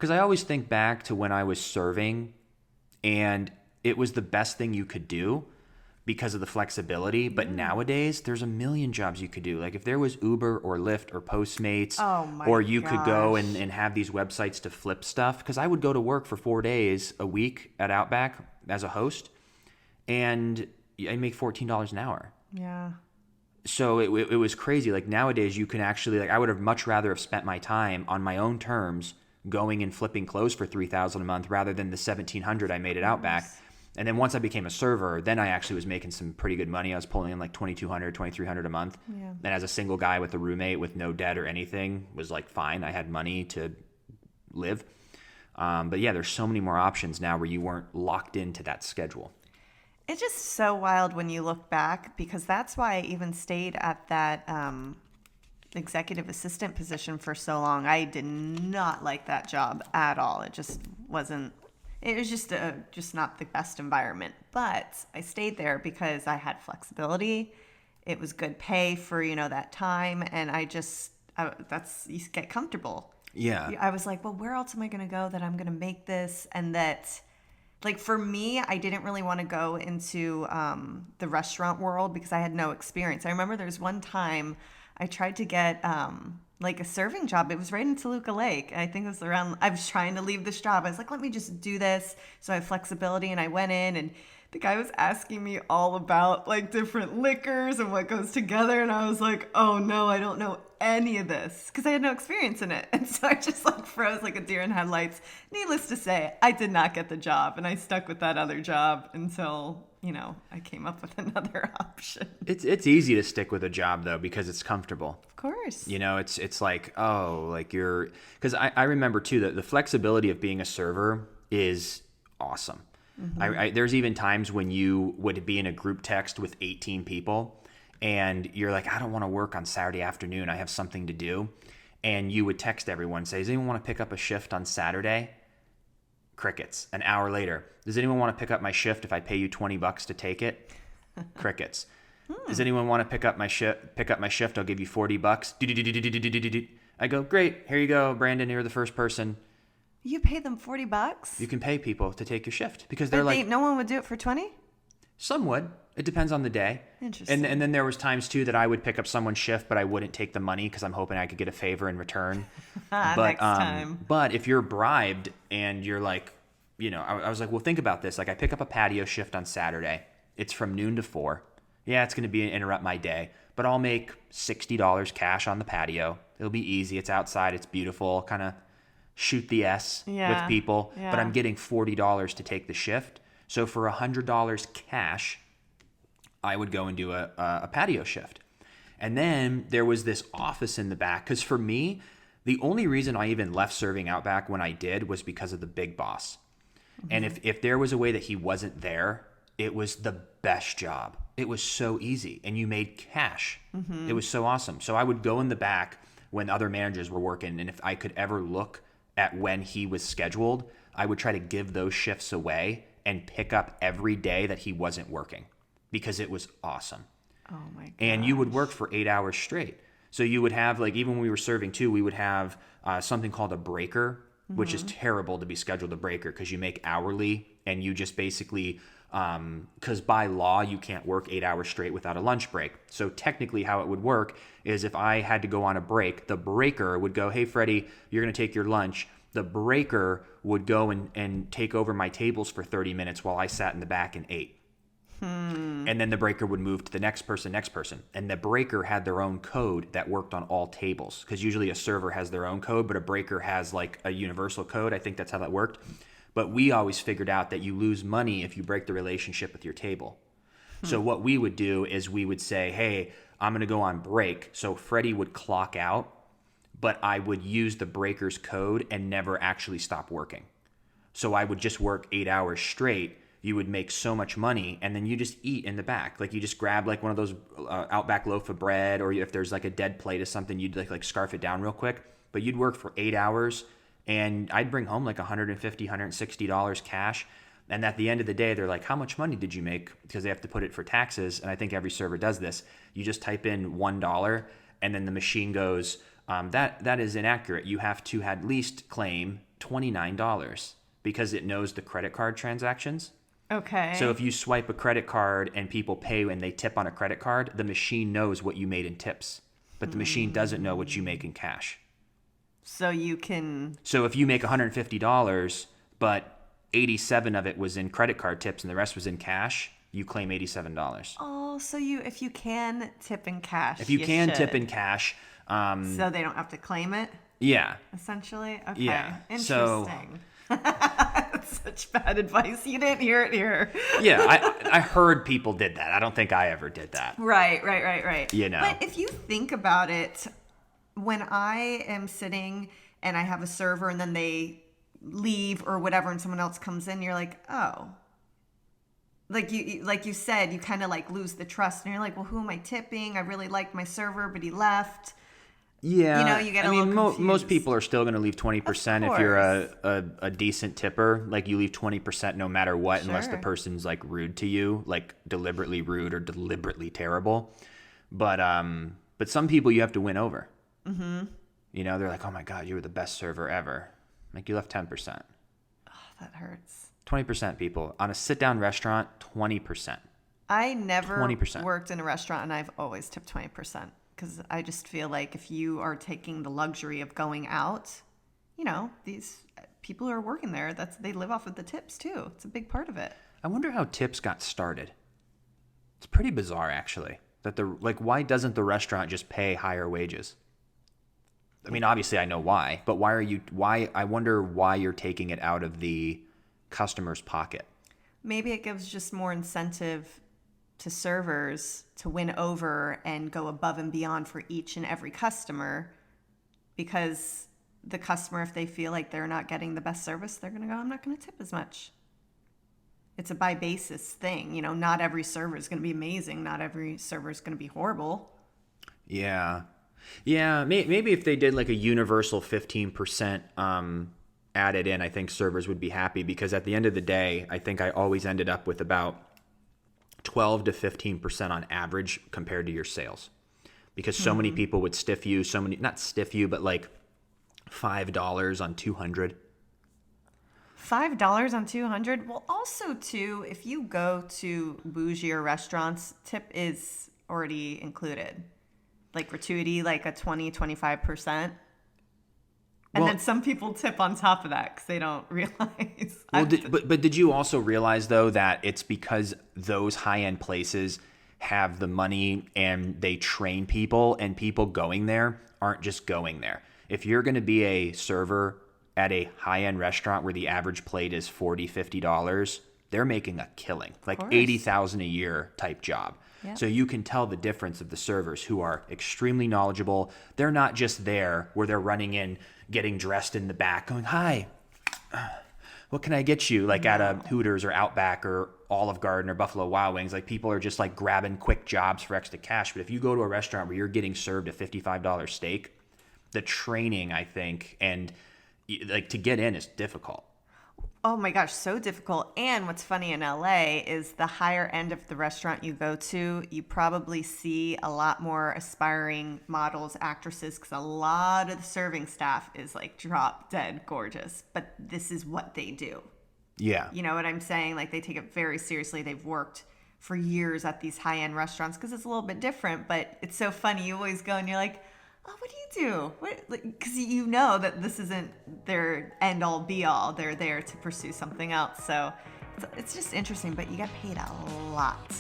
Because I always think back to when I was serving, and it was the best thing you could do because of the flexibility. But nowadays, there's a million jobs you could do. Like if there was Uber or Lyft or Postmates, Oh my or you could go gosh. and have these websites to flip stuff. Because I would go to work for 4 days a week at Outback as a host, and I make $14 an hour. Yeah. So it was crazy. Like nowadays, you can actually, like, I would have much rather have spent my time on my own terms going and flipping clothes for $3,000 a month rather than the $1,700 I made at Outback. And then once I became a server, then I actually was making some pretty good money. I was pulling in like $2,200, $2,300 a month. Yeah. And as a single guy with a roommate with no debt or anything, was like fine. I had money to live. But yeah, there's so many more options now where you weren't locked into that schedule. It's just so wild when you look back, because that's why I even stayed at that executive assistant position for so long. I did not like that job at all. It just wasn't. It was just not the best environment. But I stayed there because I had flexibility. It was good pay for that time, and you get comfortable. Yeah. I was like, well, where else am I going to go that I'm going to make this, and that. Like for me, I didn't really want to go into the restaurant world because I had no experience. I remember there's one time I tried to get like a serving job. It was right in Toluca Lake. I think it was I was trying to leave this job. I was like, let me just do this so I have flexibility. And I went in, and the guy was asking me all about like different liquors and what goes together. And I was like, oh no, I don't know any of this because I had no experience in it. And so I just like froze like a deer in headlights. Needless to say, I did not get the job, and I stuck with that other job until, I came up with another option. It's easy to stick with a job though because it's comfortable. Of course. It's like, oh, like because I remember too that the flexibility of being a server is awesome. Mm-hmm. There's even times when you would be in a group text with 18 people and you're like, I don't want to work on Saturday afternoon. I have something to do. And you would text everyone, say, does anyone want to pick up a shift on Saturday? Crickets. An hour later, does anyone want to pick up my shift if I pay you $20 to take it? Crickets. Does anyone want to pick up my shift? I'll give you $40. I go, great. Here you go, Brandon. You're the first person. You pay them $40? You can pay people to take your shift because no one would do it for 20? Some would. It depends on the day. Interesting. And then there was times too that I would pick up someone's shift, but I wouldn't take the money because I'm hoping I could get a favor in return. Next time. But if you're bribed and you're like, I was like, well, think about this. Like I pick up a patio shift on Saturday. It's from noon to 4. Yeah, it's going to interrupt my day, but I'll make $60 cash on the patio. It'll be easy. It's outside. It's beautiful. Kind of shoot the S with people, but I'm getting $40 to take the shift. So for $100 cash, I would go and do a patio shift. And then there was this office in the back. Because for me, the only reason I even left serving Outback when I did was because of the big boss. Mm-hmm. And if there was a way that he wasn't there, it was the best job. It was so easy. And you made cash. Mm-hmm. It was so awesome. So I would go in the back when other managers were working. And if I could ever look at when he was scheduled, I would try to give those shifts away and pick up every day that he wasn't working because it was awesome. Oh my god! And you would work for 8 hours straight. So you would have, like, even when we were serving too, we would have something called a breaker, which is terrible to be scheduled a breaker because you make hourly and you just basically, because by law you can't work 8 hours straight without a lunch break. So technically how it would work is if I had to go on a break, the breaker would go, hey Freddie, you're going to take your lunch. The breaker would go and take over my tables for 30 minutes while I sat in the back and ate. And then the breaker would move to the next person. And the breaker had their own code that worked on all tables. Because usually a server has their own code, but a breaker has like a universal code. I think that's how that worked. But we always figured out that you lose money if you break the relationship with your table. So what we would do is we would say, hey, I'm going to go on break. So Freddie would clock out, but I would use the breaker's code and never actually stop working. So I would just work 8 hours straight. You would make so much money, and then you just eat in the back. Like you just grab like one of those Outback loaf of bread, or if there's like a dead plate of something, you'd like scarf it down real quick. But you'd work for 8 hours, and I'd bring home like $150, $160 cash. And at the end of the day, they're like, how much money did you make? Because they have to put it for taxes, and I think every server does this. You just type in $1, and then the machine goes, that is inaccurate. You have to at least claim $29 because it knows the credit card transactions. Okay. So if you swipe a credit card and people pay and they tip on a credit card, the machine knows what you made in tips, but the machine doesn't know what you make in cash. So you can... So if you make $150, but 87 of it was in credit card tips and the rest was in cash, you claim $87. Oh, so if you can tip in cash, If you can should. tip in cash, So they don't have to claim it, yeah. essentially? Okay. Yeah. Interesting. That's such bad advice. You didn't hear it here. Yeah, I heard people did that. I don't think I ever did that. Right. You know. But if you think about it, when I am sitting and I have a server and then they leave or whatever and someone else comes in, you're like, oh. Like you said, you kind of like lose the trust and you're like, well, who am I tipping? I really liked my server, but he left. Yeah, You know, you get a little confused. most people are still going to leave 20% if you're course. a decent tipper. Like you leave 20% no matter what, unless the Sure. person's like rude to you, like deliberately rude or deliberately terrible. But some people you have to win over. Mm-hmm. You know, they're like, oh my God, you were the best server ever. Like you left 10%. Oh, that hurts. 20% people on a sit-down restaurant. 20%. I never 20%. worked in a restaurant and I've always tipped 20%. Because I just feel like if you are taking the luxury of going out, you know, these people who are working there, they live off of the tips too. It's a big part of it. I wonder how tips got started. It's pretty bizarre, actually. Why doesn't the restaurant just pay higher wages? I mean, obviously I know why, but I wonder why you're taking it out of the customer's pocket. Maybe it gives just more incentive to servers to win over and go above and beyond for each and every customer, because the customer, if they feel like they're not getting the best service, they're going to go, I'm not going to tip as much. It's a by basis thing. You know, not every server is going to be amazing. Not every server is going to be horrible. Yeah. Maybe if they did like a universal 15% added in, I think servers would be happy, because at the end of the day, I think I always ended up with about 12 to 15% on average compared to your sales, because so many people would not stiff you, but like $5 on 200. $5 on 200. Well, also too, if you go to bougier restaurants, tip is already included, like gratuity, like a 20-25%. And then some people tip on top of that because they don't realize. Well, but did you also realize, though, that it's because those high-end places have the money and they train people, and people going there aren't just going there. If you're going to be a server at a high-end restaurant where the average plate is $40, $50, they're making a killing, like $80,000 a year type job. Yep. So you can tell the difference of the servers who are extremely knowledgeable. They're not just there where they're running in, getting dressed in the back, going, hi, what can I get you? Like at a Hooters or Outback or Olive Garden or Buffalo Wild Wings, like people are just like grabbing quick jobs for extra cash. But if you go to a restaurant where you're getting served a $55 steak, the training, I think, and like to get in is difficult. Oh my gosh, so difficult. And what's funny in LA is the higher end of the restaurant you go to, you probably see a lot more aspiring models, actresses, because a lot of the serving staff is like drop dead gorgeous. But this is what they do. Yeah. You know what I'm saying? Like they take it very seriously. They've worked for years at these high-end restaurants because it's a little bit different. But it's so funny. You always go and you're like, oh, what do you do? Because you know that this isn't their end-all, be-all. They're there to pursue something else. So it's just interesting, but you get paid a lot.